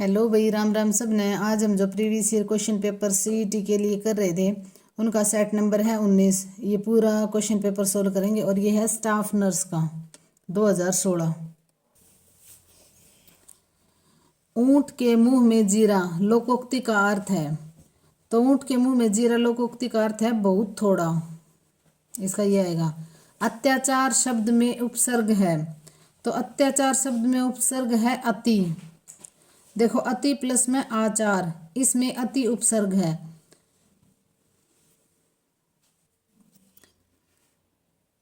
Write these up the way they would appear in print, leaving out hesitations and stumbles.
Hello भाई, राम राम सब ने। आज हम जो previous year question paper CET के लिए कर रहे थे उनका सेट नंबर है 19। ये पूरा क्वेश्चन पेपर सोल्व करेंगे और ये है स्टाफ नर्स का 2016। ऊंट के मुंह में जीरा लोकोक्ति का अर्थ है। तो ऊंट के मुंह में जीरा लोकोक्ति का अर्थ है बहुत थोड़ा। इसका ये आएगा। अत्याचार शब्द में उपसर्ग है। तो अत्याचार शब्द में उपसर्ग है अति। देखो, अति प्लस में आचार, इसमें अति उपसर्ग है।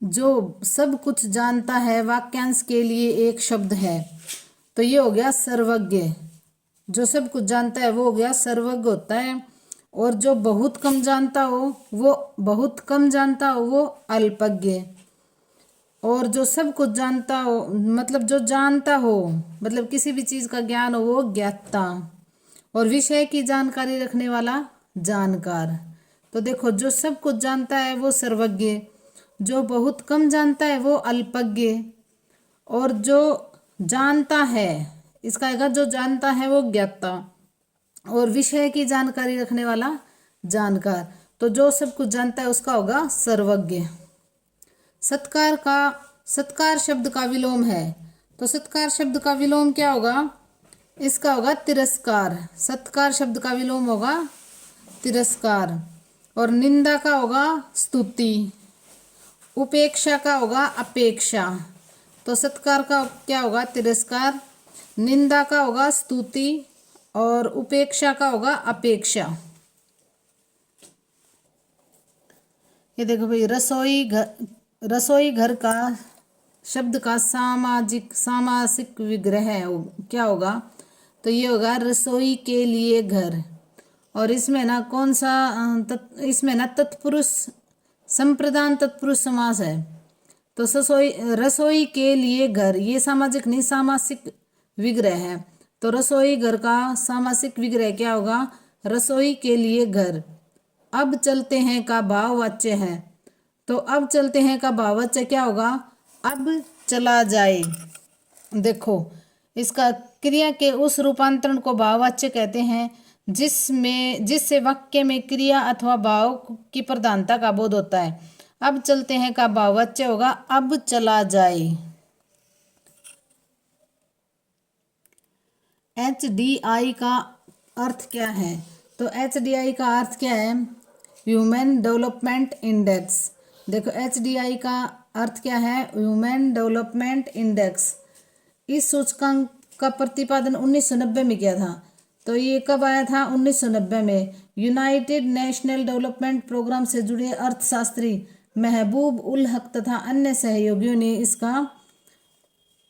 जो सब कुछ जानता है वाक्यांश के लिए एक शब्द है। तो ये हो गया सर्वज्ञ। जो सब कुछ जानता है वो हो गया सर्वज्ञ होता है। और जो बहुत कम जानता हो वो अल्पज्ञ। और जो सब कुछ जानता हो मतलब जो जानता हो मतलब किसी भी चीज का ज्ञान हो वो ज्ञाता। और विषय की जानकारी रखने वाला जानकार। तो देखो, जो सब कुछ जानता है वो सर्वज्ञ, जो बहुत कम जानता है वो अल्पज्ञ, और जो जानता है इसका आएगा जो जानता है वो ज्ञाता, और विषय की जानकारी रखने वाला जानकार। तो जो सब कुछ जानता है उसका होगा सर्वज्ञ। सत्कार शब्द का विलोम है। तो सत्कार शब्द का विलोम क्या होगा? इसका होगा तिरस्कार। सत्कार शब्द का विलोम होगा तिरस्कार। और निंदा का होगा स्तुति। उपेक्षा का होगा अपेक्षा। तो सत्कार का क्या होगा? तिरस्कार। निंदा का होगा स्तुति और उपेक्षा का होगा अपेक्षा। ये देखो भाई, रसोई घर का शब्द का सामासिक विग्रह क्या होगा? तो ये होगा रसोई के लिए घर। और इसमें ना कौन सा इसमें ना तत्पुरुष संप्रदान तत्पुरुष समास है। तो रसोई के लिए घर ये सामाजिक नहीं सामासिक विग्रह है। तो रसोई घर का सामासिक विग्रह क्या होगा? रसोई के लिए घर। अब चलते हैं का भाववाच्य है। तो अब चलते हैं का भाववाच्य क्या होगा? अब चला जाए। देखो, इसका क्रिया के उस रूपांतरण को भाववाच्य कहते हैं जिससे वाक्य में क्रिया अथवा भाव की प्रधानता का बोध होता है। अब चलते हैं का भाववाच्य होगा अब चला जाए। HDI का अर्थ क्या है? तो HDI का अर्थ क्या है? Human development index. देखो, HDI का अर्थ क्या है? Human development index. इस सूचकांक का प्रतिपादन 1990 में किया था। तो ये कब आया था? 1990 में। यूनाइटेड नेशनल डेवलपमेंट प्रोग्राम से जुड़े अर्थशास्त्री महबूब उल हक तथा अन्य सहयोगियों ने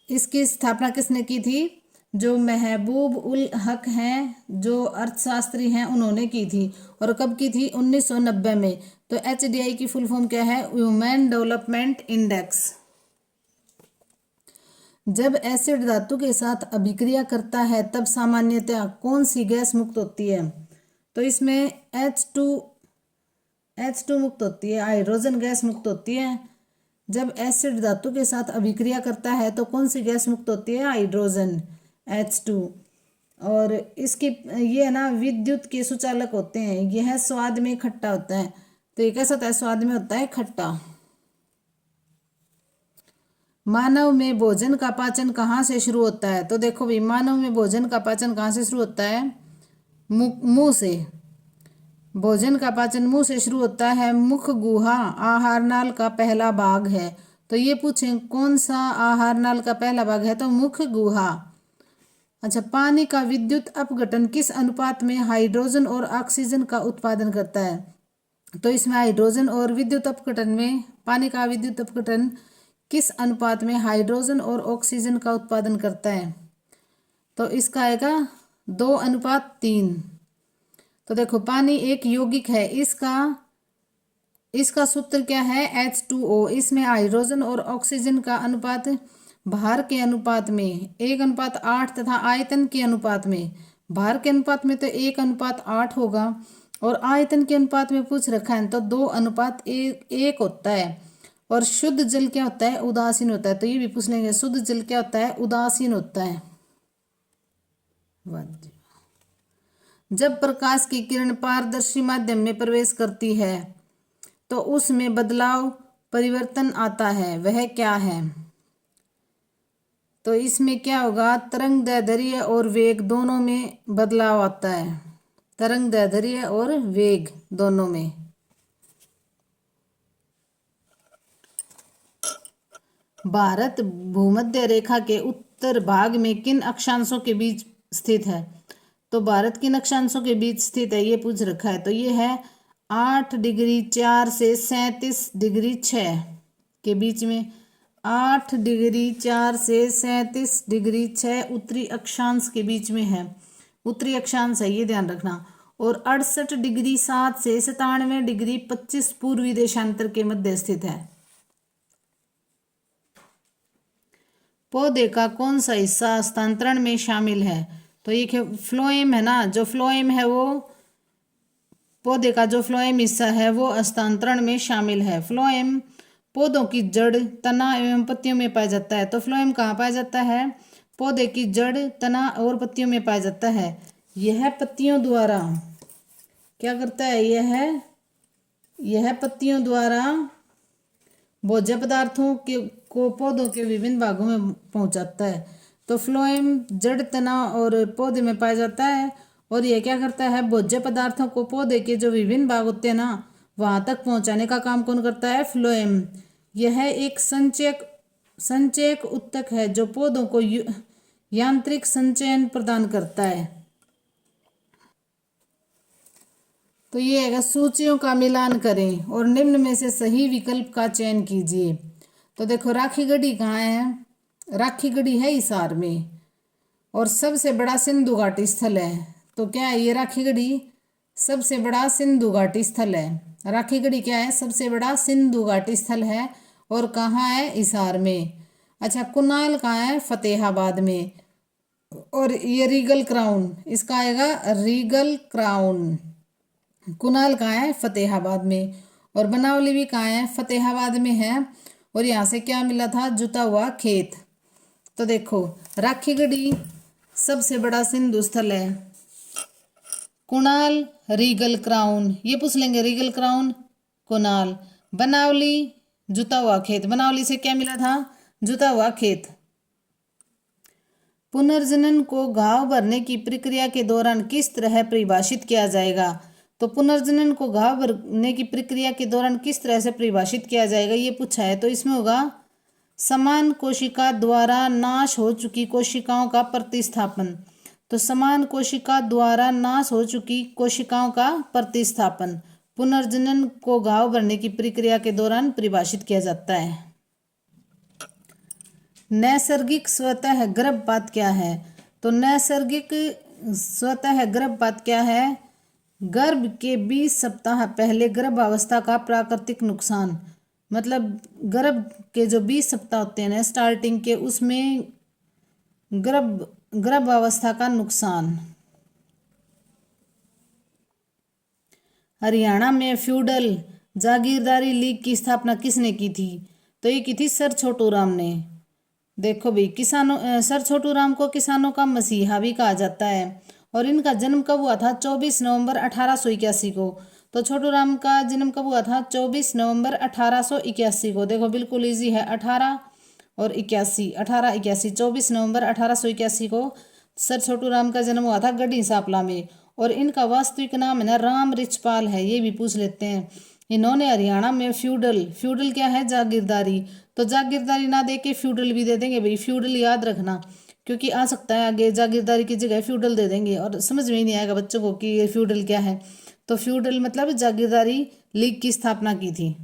इसकी स्थापना किसने की थी? जो महबूब उल हक हैं, जो अर्थशास्त्री हैं, उन्होंने की थी। और कब की थी? 1990 में। तो HDI की फुल फॉर्म क्या है? Human development index. जब एसिड धातु के साथ अभिक्रिया करता है तब सामान्यतः कौन सी गैस मुक्त होती है? तो इसमें H2 मुक्त होती है, हाइड्रोजन गैस मुक्त होती है। जब एसिड धातु के साथ अभिक्रिया करता है तो कौन सी गैस मुक्त होती है? Hydrogen, H2। और इसकी ये है ना विद्युत के सुचालक होते हैं। यह स्वाद में खट्टा होता है। तो ये कैसा होता है? स्वाद में होता है खट्टा। मानव में भोजन का पाचन कहाँ से शुरू होता है? तो देखो भाई, मानव में भोजन का पाचन कहाँ से शुरू होता है? मुंह से। भोजन का पाचन मुंह से शुरू होता है। मुख गुहा आहार नाल का पहला भाग है। तो ये पूछें कौन सा आहार नाल का पहला भाग है? तो मुख गुहा। अच्छा, पानी का विद्युत अपघटन किस अनुपात में हाइड्रोजन और ऑक्सीजन का उत्पादन करता है? तो इसमें हाइड्रोजन और विद्युत अपघटन में पानी का विद्युत अपघटन किस अनुपात में हाइड्रोजन और ऑक्सीजन का उत्पादन करता है? तो इसका आएगा 2:3। तो देखो, पानी एक यौगिक है। इसका सूत्र क्या है? H2O। इसमें हाइड्रोजन और ऑक्सीजन का अनुपात भार के अनुपात में 1:8 तथा आयतन के अनुपात में, भार के अनुपात में तो 1:8 होगा और आयतन के अनुपात में पूछ रखा है तो 2:1 होता है। और शुद्ध जल क्या होता है? उदासीन होता है। तो ये भी पूछ लेंगे, शुद्ध जल क्या होता है? उदासीन होता है। वाद्य। जब प्रकाश की किरण पारदर्शी माध्यम में प्रवेश करती है तो उसमें बदलाव परिवर्तन आता है, वह क्या है? तो इसमें क्या होगा, तरंग दैर्ध्य और वेग दोनों में बदलाव आता है, तरंग दैर्ध्य और वेग दोनों में। भारत भूमध्य रेखा के उत्तर भाग में किन अक्षांशों के बीच स्थित है? तो भारत किन अक्षांशों के बीच स्थित है ये पूछ रखा है। तो ये है 8 डिग्री 4 से 37 डिग्री 6 के बीच में। 8 डिग्री 4 से 37 डिग्री 6 उत्तरी अक्षांश के बीच में है, उत्तरी अक्षांश है, ये ध्यान रखना। और 68 डिग्री 7 से 97 डिग्री 25 पूर्वी देशांतर के मध्य स्थित है। पौधे का कौन सा हिस्सा हस्तांतरण में शामिल है? तो ये फ्लोएम है ना, जो फ्लोएम है वो पौधे का जो फ्लोएम हिस्सा है वो हस्तांतरण में शामिल है। फ्लोएम पौधों की जड़, तना एवं पत्तियों में पाया जाता है। तो फ्लोएम कहाँ पाया जाता है? पौधे की जड़, तना और पत्तियों में पाया जाता है। यह पत्तियों द्वारा क्या करता है? यह पत्तियों द्वारा भोज्य पदार्थों को पौधों के विभिन्न भागों में पहुंचाता है। तो फ्लोएम जड़, तना और पौधे में पाया जाता है और यह क्या करता है? भोज्य पदार्थों को पौधे के जो विभिन्न भाग होते हैं ना वहां तक पहुंचाने का काम कौन करता है? फ्लोएम। यह एक संचयक ऊतक है जो पौधों को यांत्रिक संचयन प्रदान करता है। तो ये है, सूचियों का मिलान करें और निम्न में से सही विकल्प का चयन कीजिए। तो देखो राखी गढ़ी कहाँ है? राखी गढ़ी है हिसार में और सबसे बड़ा सिंधु घाटी स्थल है। तो क्या है ये? राखी गढ़ी सबसे बड़ा सिंधु घाटी स्थल है। राखी गढ़ी क्या है? सबसे बड़ा सिंधु घाटी स्थल है और कहाँ है? हिसार में। अच्छा, कुनाल कहाँ है? फतेहाबाद में। और ये रीगल क्राउन, इसका आएगा रीगल क्राउन। कुनाल कहाँ है? फतेहाबाद में। और बनावली भी कहाँ है? फतेहाबाद में है। और यहाँ से क्या मिला था? जुता हुआ खेत। तो देखो राखीगढ़ी सबसे बड़ा सिंधु स्थल है, कुणाल रीगल क्राउन, ये पूछ लेंगे रीगल क्राउन कुणाल। बनावली जुता हुआ खेत, बनावली से क्या मिला था? जुता हुआ खेत। पुनर्जनन को घाव भरने की प्रक्रिया के दौरान किस तरह परिभाषित किया जाएगा? तो पुनर्जनन को घाव भरने की प्रक्रिया के दौरान किस तरह से परिभाषित किया जाएगा ये पूछा है। तो इसमें होगा समान कोशिका द्वारा नाश हो चुकी कोशिकाओं का प्रतिस्थापन। तो समान कोशिका द्वारा नाश हो चुकी कोशिकाओं का प्रतिस्थापन पुनर्जनन को घाव भरने की प्रक्रिया के दौरान परिभाषित किया जाता है। नैसर्गिक स्वतः गर्भपात क्या है? तो नैसर्गिक स्वतः गर्भपात क्या है? गर्भ के 20 सप्ताह पहले गर्भावस्था का प्राकृतिक नुकसान। मतलब गर्भ के जो 20 सप्ताह होते हैं ना स्टार्टिंग के, उसमें गर्भावस्था का नुकसान। हरियाणा में फ्यूडल जागीरदारी लीग की स्थापना किसने की थी? तो ये की थी सर छोटू राम ने। देखो भाई, सर छोटू राम को किसानों का मसीहा भी कहा जाता है और इनका जन्म कब हुआ था? 24 नवंबर 1881 को। तो छोटू राम का जन्म कब हुआ था? 24 नवंबर 1881 को। देखो बिल्कुल इजी है, 18 और 81, 1881, 24 नवंबर 1881 को सर छोटू राम का जन्म हुआ था गढ़ी सांपला में। और इनका वास्तविक नाम है ना राम रिचपाल है, ये भी पूछ लेते हैं। इन्होंने हरियाणा में फ्यूडल क्या है? जागीरदारी। तो जागीरदारी ना दे के फ्यूडल भी दे देंगे भाई, फ्यूडल याद रखना क्योंकि आ सकता है आगे जागीरदारी की जगह फ्यूडल दे देंगे और समझ में ही नहीं आएगा बच्चों को कि ये फ्यूडल क्या है। तो फ्यूडल मतलब जागीरदारी लीग की स्थापना की थी।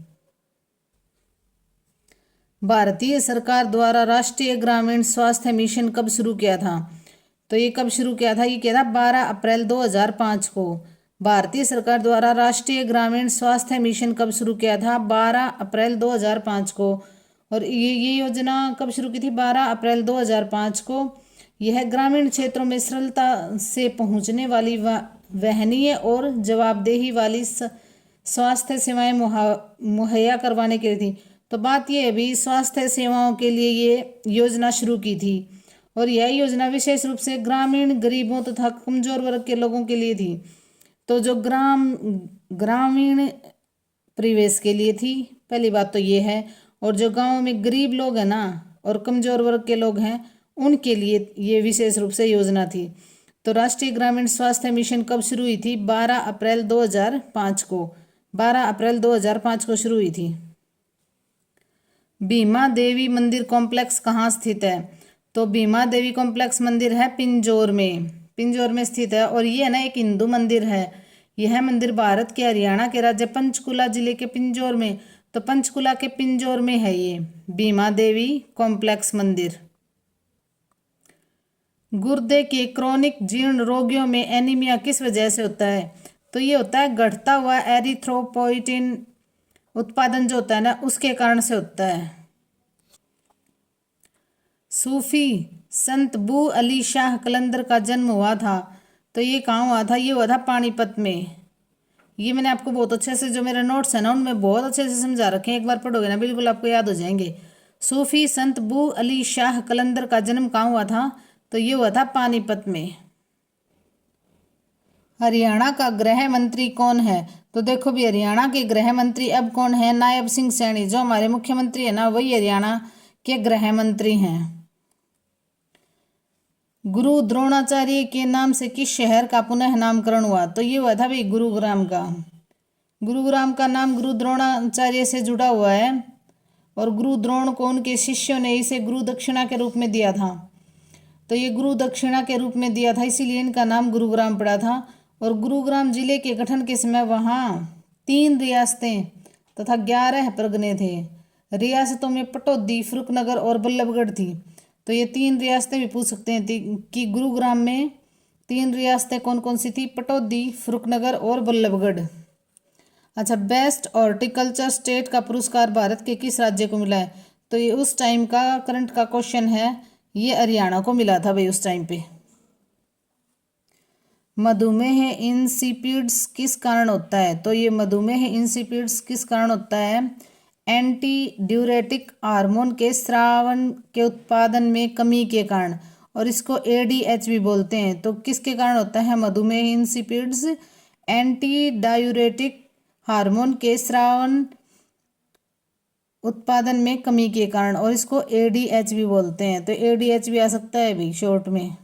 भारतीय सरकार द्वारा राष्ट्रीय ग्रामीण स्वास्थ्य मिशन कब शुरू किया था? तो ये कब शुरू किया था? ये किया था 12 अप्रैल 2005 को। भारतीय सरकार द्वारा राष्ट्रीय ग्रामीण स्वास्थ्य मिशन कब शुरू किया था? 12 अप्रैल 2005 को। और ये योजना कब शुरू की थी? 12 अप्रैल 2005 को। यह ग्रामीण क्षेत्रों में सरलता से पहुंचने वाली वहनीय और जवाबदेही वाली स्वास्थ्य सेवाएं मुहैया करवाने के लिए थी। तो बात यह है भी स्वास्थ्य सेवाओं के लिए ये योजना शुरू की थी और यह योजना विशेष रूप से ग्रामीण गरीबों तथा कमजोर वर्ग के लोगों के लिए थी। तो जो ग्रामीण परिवेश के लिए थी, पहली बात तो ये है। और जो गांव में गरीब लोग हैं ना और कमजोर वर्ग के लोग हैं, उनके लिए ये विशेष रूप से योजना थी। तो राष्ट्रीय ग्रामीण स्वास्थ्य मिशन कब शुरू हुई थी? 12 अप्रैल 2005 को। 12 अप्रैल 2005 को शुरू हुई थी। भीमा देवी मंदिर कॉम्प्लेक्स कहाँ स्थित है? तो भीमा देवी कॉम्प्लेक्स मंदिर है पिंजौर में, पिंजौर में स्थित है। और ये है ना एक हिंदू मंदिर है। यह मंदिर भारत के हरियाणा के राज्य पंचकुला जिले के पिंजौर में, तो पंचकुला के पिंजौर में है ये भीमा देवी कॉम्प्लेक्स मंदिर। गुर्दे के क्रोनिक जीर्ण रोगियों में एनीमिया किस वजह से होता है? तो ये होता है घटता हुआ एरिथ्रोपोइटिन उत्पादन जो होता है ना, उसके कारण से होता है। सूफी संत बू अली शाह कलंदर का जन्म हुआ था, तो ये कहाँ हुआ था? ये हुआ था पानीपत में। ये मैंने आपको बहुत अच्छे से, जो मेरे नोट्स है ना उनमें बहुत अच्छे से समझा रखे हैं, एक बार पढ़ोगे ना बिल्कुल आपको याद हो जाएंगे। सूफी संत बू अली शाह कलंदर का जन्म कहाँ हुआ था? तो ये हुआ था पानीपत में। हरियाणा का गृह मंत्री कौन है? तो देखो भी हरियाणा के गृह मंत्री अब कौन है? नायब सिंह सैनी। जो हमारे मुख्यमंत्री है ना वही हरियाणा के गृह मंत्री हैं। गुरु द्रोणाचार्य के नाम से किस शहर का पुनः नामकरण हुआ? तो ये हुआ था भाई गुरुग्राम का। गुरुग्राम का नाम गुरु द्रोणाचार्य से जुड़ा हुआ है। और गुरु द्रोण को उनके शिष्यों ने इसे गुरु दक्षिणा के रूप में दिया था। तो ये गुरु दक्षिणा के रूप में दिया था, इसीलिए इनका नाम गुरुग्राम पड़ा था। और गुरुग्राम जिले के गठन के समय वहाँ 3 रियासतें तथा 11 परगने थे। रियासतों में पटौदी, फरुखनगर और बल्लभगढ़ थी। तो ये 3 रियासतें भी पूछ सकते हैं कि गुरुग्राम में 3 रियासतें कौन कौन सी थी? पटौदी, फरुखनगर और बल्लभगढ़। अच्छा, बेस्ट हॉर्टिकल्चर स्टेट का पुरस्कार भारत के किस राज्य को मिला है? तो ये उस टाइम का करंट का क्वेश्चन है, ये हरियाणा को मिला था भाई उस टाइम पे। मधुमेह इंसिपिड्स किस कारण होता है? तो ये मधुमेह इंसिपिड्स किस कारण होता है? एंटी ड्यूरेटिक हार्मोन के स्रावन के उत्पादन में कमी के कारण, और इसको एडीएच भी बोलते हैं। तो किसके कारण होता है मधुमेह इंसिपिड्स? एंटी डायूरेटिक हार्मोन के स्रावन उत्पादन में कमी के कारण, और इसको एडीएच भी बोलते हैं। तो एडीएच भी आ सकता है भी शॉर्ट में।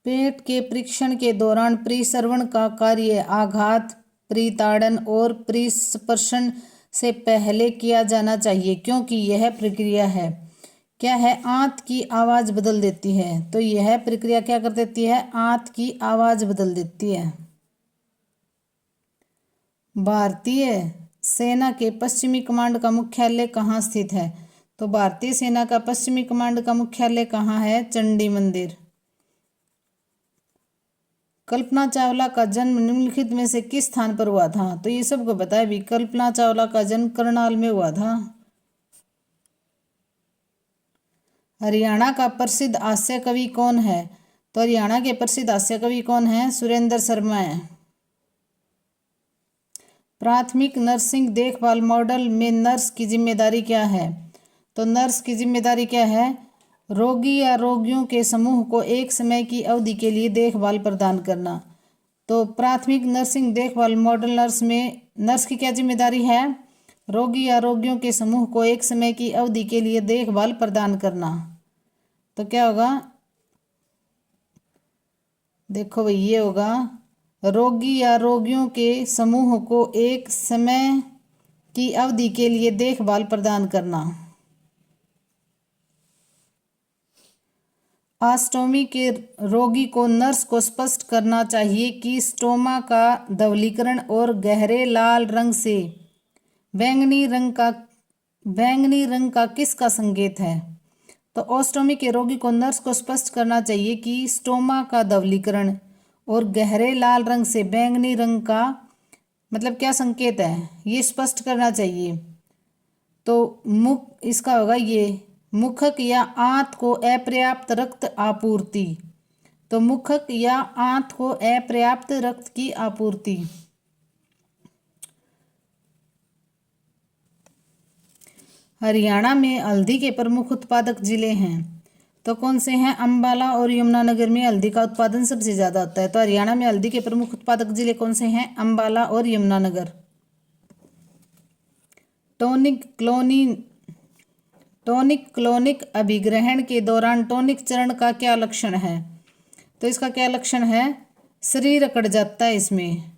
पेट के परीक्षण के दौरान परिसरवण का कार्य आघात, परिताड़न और परिस्पर्शन से पहले किया जाना चाहिए, क्योंकि यह प्रक्रिया है क्या है? आंत की आवाज बदल देती है। तो यह प्रक्रिया क्या कर देती है? आंत की आवाज बदल देती है। भारतीय सेना के पश्चिमी कमांड का मुख्यालय कहाँ स्थित है? तो भारतीय सेना का पश्चिमी कमांड का मुख्यालय कहाँ है? चंडी मंदिर। कल्पना चावला का जन्म निम्नलिखित में से किस स्थान पर हुआ था? तो ये सबको बताया भी, कल्पना चावला का जन्म करनाल में हुआ था। हरियाणा का प्रसिद्ध हास्य कवि कौन है? तो हरियाणा के प्रसिद्ध हास्य कवि कौन है? सुरेंद्र शर्मा है। प्राथमिक नर्सिंग देखभाल मॉडल में नर्स की जिम्मेदारी क्या है? तो नर्स की जिम्मेदारी क्या है? रोगी या रोगियों के समूह को एक समय की अवधि के लिए देखभाल प्रदान करना। तो प्राथमिक नर्सिंग देखभाल मॉडल नर्स में नर्स की क्या जिम्मेदारी है? रोगी या रोगियों के समूह को एक समय की अवधि के लिए देखभाल प्रदान करना। तो क्या होगा? देखो भाई, ये होगा रोगी या रोगियों के समूह को एक समय की अवधि के लिए देखभाल प्रदान करना। ऑस्टोमी के रोगी को नर्स को स्पष्ट करना चाहिए कि स्टोमा का धवलीकरण और गहरे लाल रंग से बैंगनी रंग का किसका संकेत है? तो ऑस्टोमी के रोगी को नर्स को स्पष्ट करना चाहिए कि स्टोमा का धवलीकरण और गहरे लाल रंग से बैंगनी रंग का मतलब क्या संकेत है, ये स्पष्ट करना चाहिए। तो इसका होगा ये मुखक या आंत को अपर्याप्त रक्त आपूर्ति। तो मुखक या आंत को अपर्याप्त रक्त की आपूर्ति। हरियाणा में हल्दी के प्रमुख उत्पादक जिले हैं। तो कौन से हैं? अंबाला और यमुनानगर में हल्दी का उत्पादन सबसे ज्यादा होता है। तो हरियाणा में हल्दी के प्रमुख उत्पादक जिले कौन से हैं? अंबाला और यमुनानगर। टॉनिक क्लोनिक अभिग्रहण के दौरान टॉनिक चरण का क्या लक्षण है? तो इसका क्या लक्षण है? शरीर अकड़ जाता है इसमें।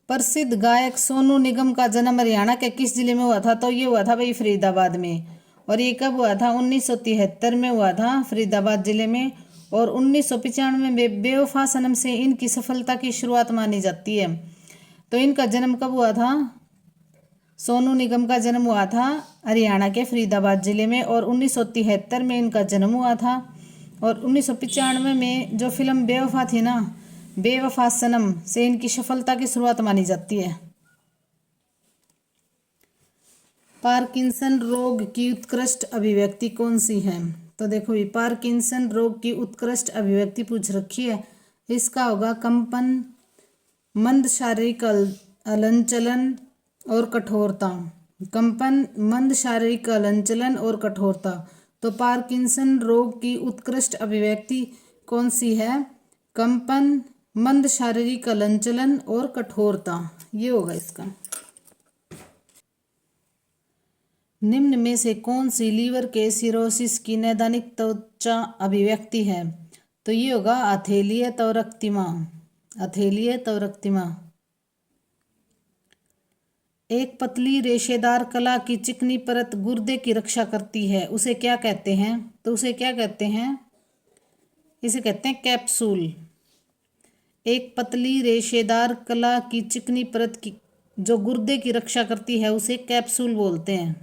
प्रसिद्ध गायक सोनू निगम का जन्म हरियाणा के किस जिले में हुआ था? तो ये हुआ था भाई फरीदाबाद में। और ये कब हुआ था? 1973 में हुआ था, फरीदाबाद जिले में। और 1995 में बेवफा सनम से इनकी सफलता की शुरुआत मानी जाती है। तो इनका जन्म कब हुआ था? सोनू निगम का जन्म हुआ था हरियाणा के फरीदाबाद जिले में, और 1973 में इनका जन्म हुआ था। और 1995 में जो फिल्म बेवफा थी ना, बेवफा सनम से इनकी सफलता की शुरुआत मानी जाती है। पार्किंसन रोग की उत्कृष्ट अभिव्यक्ति कौन सी है? तो देखो ये पार्किंसन रोग की उत्कृष्ट अभिव्यक्ति पूछ रखी है। इसका होगा कंपन, मंद शारीरिक हलनचलन और कठोरता। कंपन, मंद शारीरिक हलनचलन और कठोरता। तो पार्किंसन रोग की उत्कृष्ट अभिव्यक्ति कौन सी है? कंपन, मंद शारीरिक हलनचलन और कठोरता, ये होगा इसका। निम्न में से कौन सी लीवर के सिरोसिस की नैदानिक त्वचा अभिव्यक्ति है? तो ये होगा अथेलिया तौरक्तिमा। अथेलिया तौरक्तिमा। एक पतली रेशेदार कला की चिकनी परत गुर्दे की रक्षा करती है, उसे क्या कहते हैं? तो उसे क्या कहते हैं? इसे कहते हैं कैप्सूल। एक पतली रेशेदार कला की चिकनी परत की जो गुर्दे की रक्षा करती है उसे कैप्सूल बोलते हैं।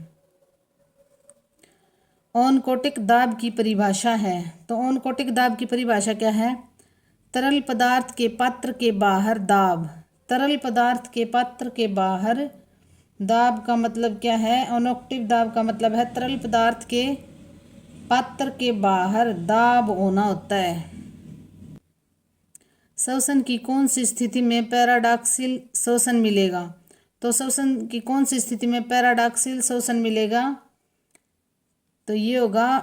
ओनकोटिक दाब की परिभाषा है। तो ओनकोटिक दाब की परिभाषा क्या है? तरल पदार्थ के पात्र के बाहर दाब। तरल पदार्थ के पात्र के बाहर दाब का मतलब क्या है? ओनोक्टिव दाब का मतलब है तरल पदार्थ के पात्र के बाहर दाब होना होता है। श्वसन की कौन सी स्थिति में पैराडॉक्सिल श्वसन मिलेगा? तो श्वसन की कौन सी स्थिति में पैराडॉक्सिल श्वसन मिलेगा? तो ये होगा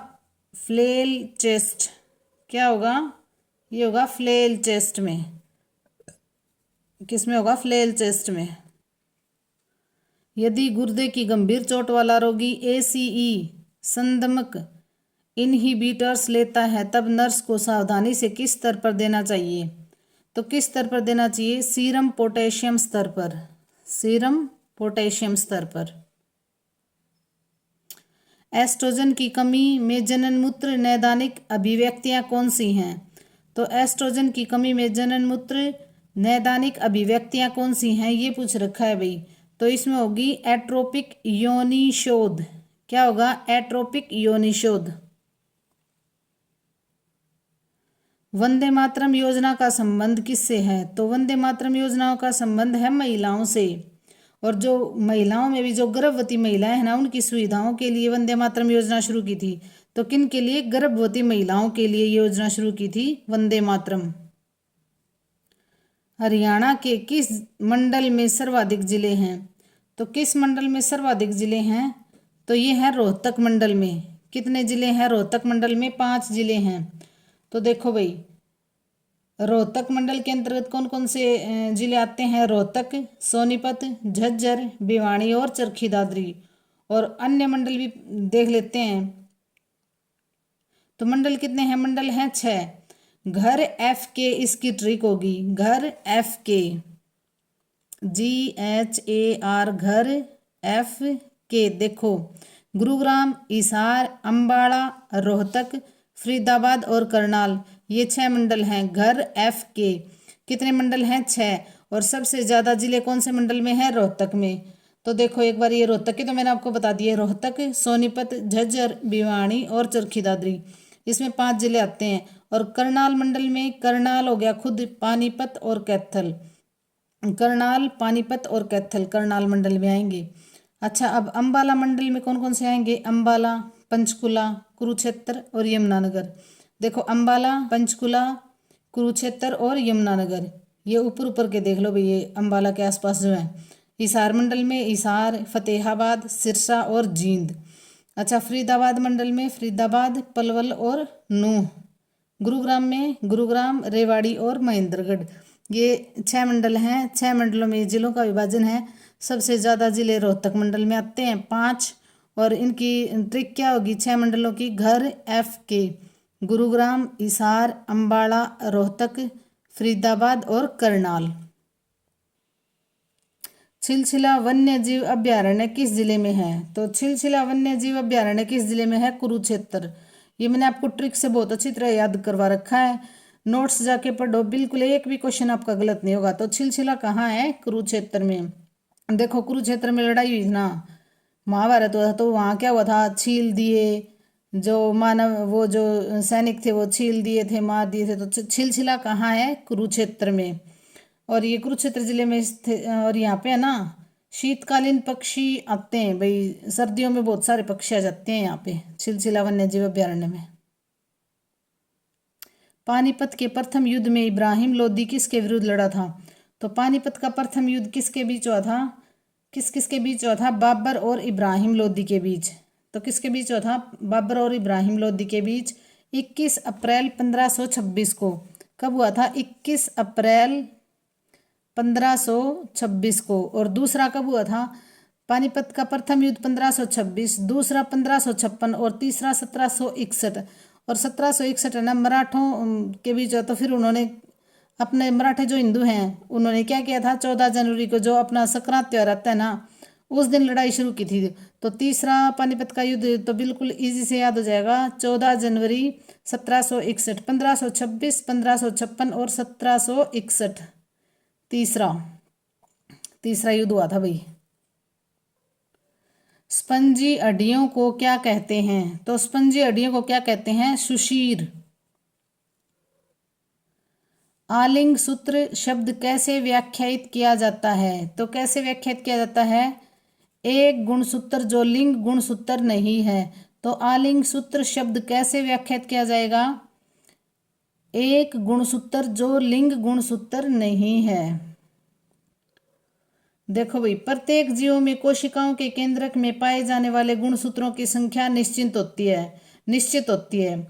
फ्लेल चेस्ट। क्या होगा? ये होगा फ्लेल चेस्ट में। किसमें होगा? फ्लेल चेस्ट में। यदि गुर्दे की गंभीर चोट वाला रोगी एसीई संदमक इनहिबिटर्स लेता है तब नर्स को सावधानी से किस स्तर पर देना चाहिए? तो किस स्तर पर देना चाहिए? सीरम पोटेशियम स्तर पर। सीरम पोटेशियम स्तर पर। एस्ट्रोजन की कमी में जनन मूत्र नैदानिक अभिव्यक्तियां कौन सी हैं? तो एस्ट्रोजन की कमी में जनन मूत्र नैदानिक अभिव्यक्तियां कौन सी हैं, ये पूछ रखा है भाई। तो इसमें होगी एट्रोपिक योनिशोध। क्या होगा? एट्रोपिक योनिशोध। वंदे मातरम योजना का संबंध किससे है? तो वंदे मातरम योजनाओं का संबंध है महिलाओं से। और जो महिलाओं में भी जो गर्भवती महिलाएं हैं ना, उनकी सुविधाओं के लिए वंदे मातरम योजना शुरू की थी। तो किन के लिए? गर्भवती महिलाओं के लिए योजना शुरू की थी वंदे मातरम। हरियाणा के किस मंडल में सर्वाधिक जिले हैं? तो किस मंडल में सर्वाधिक जिले हैं? तो ये है रोहतक मंडल में। कितने जिले हैं रोहतक मंडल में? 5 जिले हैं। तो देखो भाई, रोहतक मंडल के अंतर्गत कौन कौन से जिले आते हैं? रोहतक, सोनीपत, झज्जर, भिवाड़ी और चरखी दादरी। और अन्य मंडल भी देख लेते हैं। तो मंडल कितने हैं? मंडल हैं 6। घर एफ के इसकी ट्रिक होगी। घर एफ के, GHAR, घर एफ के। देखो, गुरुग्राम, हिसार, अंबाला, रोहतक, फरीदाबाद और करनाल, ये 6 मंडल हैं घर एफ के। कितने मंडल हैं? 6। और सबसे ज़्यादा जिले कौन से मंडल में हैं? रोहतक में। तो देखो एक बार, ये रोहतक की तो मैंने आपको बता दिए। रोहतक, सोनीपत, झज्जर, भिवाड़ी और चरखी दादरी, इसमें 5 जिले आते हैं। और करनाल मंडल में करनाल हो गया खुद, पानीपत और कैथल। करनाल, पानीपत और कैथल करनाल मंडल में आएंगे। अच्छा, अब अंबाला मंडल में कौन कौन से आएंगे? अंबाला, पंचकुला, कुरुक्षेत्र और यमुनानगर। देखो, अंबाला, पंचकुला, कुरुक्षेत्र और यमुनानगर, ये ऊपर ऊपर के देख लो भाई, ये अंबाला के आसपास जो है। हिसार मंडल में हिसार, फतेहाबाद, सिरसा और जींद। अच्छा, फरीदाबाद मंडल में फरीदाबाद, पलवल और नूंह। गुरुग्राम में गुरुग्राम, रेवाड़ी और महेंद्रगढ़। ये 6 मंडल हैं। 6 मंडलों में जिलों का विभाजन है। सबसे ज़्यादा जिले रोहतक मंडल में आते हैं 5। और इनकी ट्रिक क्या होगी 6 मंडलों की? घर एफ के, गुरुग्राम, हिसार, अम्बाड़ा, रोहतक, फरीदाबाद और करनाल। छिलछिला वन्य जीव अभ्यारण्य किस जिले में है? तो छिलछिला वन्य जीव अभ्यारण्य किस जिले में है? कुरुक्षेत्र। ये मैंने आपको ट्रिक से बहुत अच्छी तरह याद करवा रखा है, नोट्स जाके पढ़ो, बिल्कुल एक भी क्वेश्चन आपका गलत नहीं होगा। तो छिलछिला कहाँ है? कुरुक्षेत्र में। देखो कुरुक्षेत्र में लड़ाई हुई ना, महाभारत हुआ था, तो वहाँ क्या हुआ था? छील दिए जो मानव, वो जो सैनिक थे वो छील दिए थे, मार दिए थे। तो छिलछिला कहाँ है? कुरुक्षेत्र में। और ये कुरुक्षेत्र जिले में स्थित। और यहाँ पे है ना शीतकालीन पक्षी आते हैं भाई, सर्दियों में बहुत सारे पक्षी आ जाते हैं यहाँ पे छिलछिला वन्य जीव अभ्यारण्य में। पानीपत के प्रथम युद्ध में इब्राहिम लोदी किसके विरुद्ध लड़ा था? तो पानीपत का प्रथम युद्ध किसके बीच हुआ था? किस किसके बीच हुआ था? बाबर और इब्राहिम लोदी के बीच। तो किसके बीच हुआ था? बाबर और इब्राहिम लोदी के बीच 21 अप्रैल 1526 को। कब हुआ था? 21 अप्रैल 1526 को। और दूसरा कब हुआ था? पानीपत का प्रथम युद्ध 1526, दूसरा 1556 और तीसरा 1761। और 1761 है ना मराठों के बीच। तो फिर उन्होंने अपने मराठे जो हिंदू हैं उन्होंने क्या किया था? 14 जनवरी को जो अपना संक्रांत त्योहार आता है ना, उस दिन लड़ाई शुरू की थी। तो तीसरा पानीपत का युद्ध तो बिल्कुल इजी से याद हो जाएगा, 14 जनवरी 1761, 1526, 1556 और 1761। तीसरा युद्ध हुआ था भाई। स्पंजी हड्डियों को क्या कहते हैं? तो स्पंजी हड्डियों को क्या कहते हैं? सुशीर। आलिंग सूत्र शब्द कैसे व्याख्यायित किया जाता है? तो कैसे व्याख्यायित किया जाता है? एक गुणसूत्र जो लिंग गुणसूत्र नहीं है। तो आलिंग सूत्र शब्द कैसे व्याख्यायित किया जाएगा? एक गुणसूत्र जो लिंग गुणसूत्र नहीं है। देखो भाई, प्रत्येक जीव में कोशिकाओं के केंद्रक में पाए जाने वाले गुणसूत्रों की संख्या निश्चित होती है।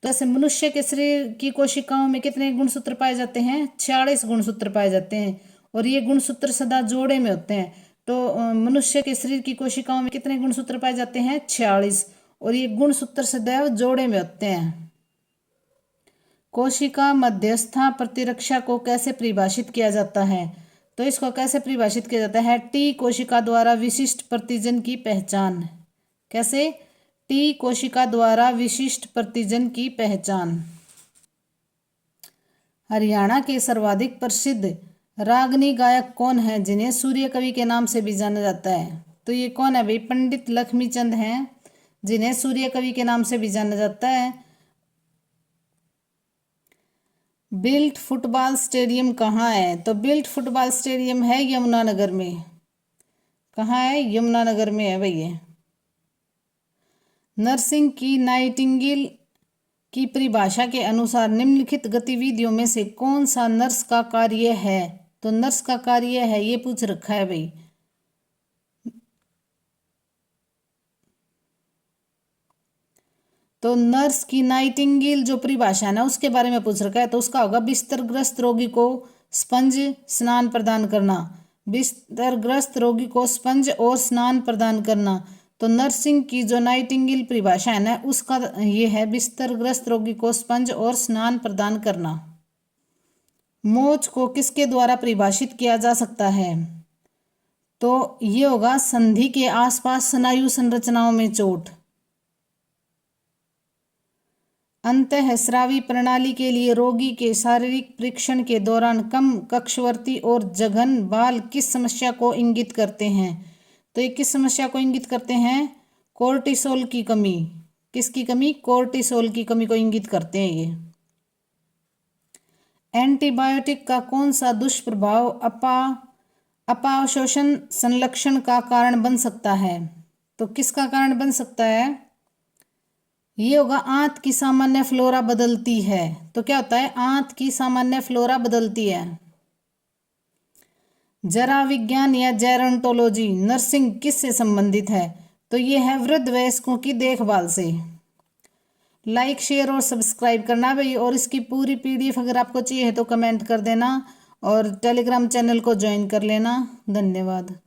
तो ऐसे मनुष्य के शरीर की कोशिकाओं में कितने गुणसूत्र पाए जाते हैं? 46 गुणसूत्र पाए जाते हैं। और ये गुणसूत्र सदा जोड़े में होते हैं। तो मनुष्य के शरीर की कोशिकाओं में कितने गुणसूत्र पाए जाते हैं? 46। और ये गुणसूत्र सदैव जोड़े में होते हैं। कोशिका मध्यस्था प्रतिरक्षा को कैसे परिभाषित किया जाता है? तो इसको कैसे परिभाषित किया जाता है? टी कोशिका द्वारा विशिष्ट प्रतिजन की पहचान। कैसे? टी कोशिका द्वारा विशिष्ट प्रतिजन की पहचान। हरियाणा के सर्वाधिक प्रसिद्ध रागनी गायक कौन है जिन्हें सूर्य कवि के नाम से भी जाना जाता है? तो ये कौन है भाई? पंडित लक्ष्मीचंद हैं, जिन्हें सूर्य कवि के नाम से भी जाना जाता है। बिल्ट फुटबॉल स्टेडियम कहाँ है? तो बिल्ट फुटबॉल स्टेडियम है यमुनानगर में। कहाँ है? यमुनानगर में है भैया। नर्सिंग की नाइटिंगेल की परिभाषा के अनुसार निम्नलिखित गतिविधियों में से कौन सा नर्स का कार्य है? तो नर्स का कार्य है, ये पूछ रखा है भाई। तो नर्स की नाइटिंगेल जो परिभाषा है ना उसके बारे में पूछ रखा है। तो उसका होगा बिस्तरग्रस्त रोगी को स्पंज स्नान प्रदान करना। बिस्तरग्रस्त रोगी को स्पंज और स्नान प्रदान करना। तो नर्सिंग की जो नाइटिंगेल परिभाषा है ना उसका ये है बिस्तरग्रस्त रोगी को स्पंज और स्नान प्रदान करना। मोच को किसके द्वारा परिभाषित किया जा सकता है? तो ये होगा संधि के आसपास स्नायु संरचनाओं में चोट। अंतःस्रावी प्रणाली के लिए रोगी के शारीरिक परीक्षण के दौरान कम कक्षवर्ती और जघन बाल किस समस्या को इंगित करते हैं? तो ये किस समस्या को इंगित करते हैं? कोर्टिसोल की कमी। किसकी कमी? कोर्टिसोल की कमी को इंगित करते हैं ये। एंटीबायोटिक का कौन सा दुष्प्रभाव अपावशोषण संलक्षण का कारण बन सकता है? तो किसका कारण बन सकता है? ये होगा आंत की सामान्य फ्लोरा बदलती है। तो क्या होता है? आंत की सामान्य फ्लोरा बदलती है। जरा विज्ञान या जेरोंटोलॉजी नर्सिंग किससे संबंधित है? तो ये है वृद्ध वयस्कों की देखभाल से। लाइक शेयर और सब्सक्राइब करना भाई, और इसकी पूरी PDF अगर आपको चाहिए तो कमेंट कर देना, और टेलीग्राम चैनल को ज्वाइन कर लेना। धन्यवाद।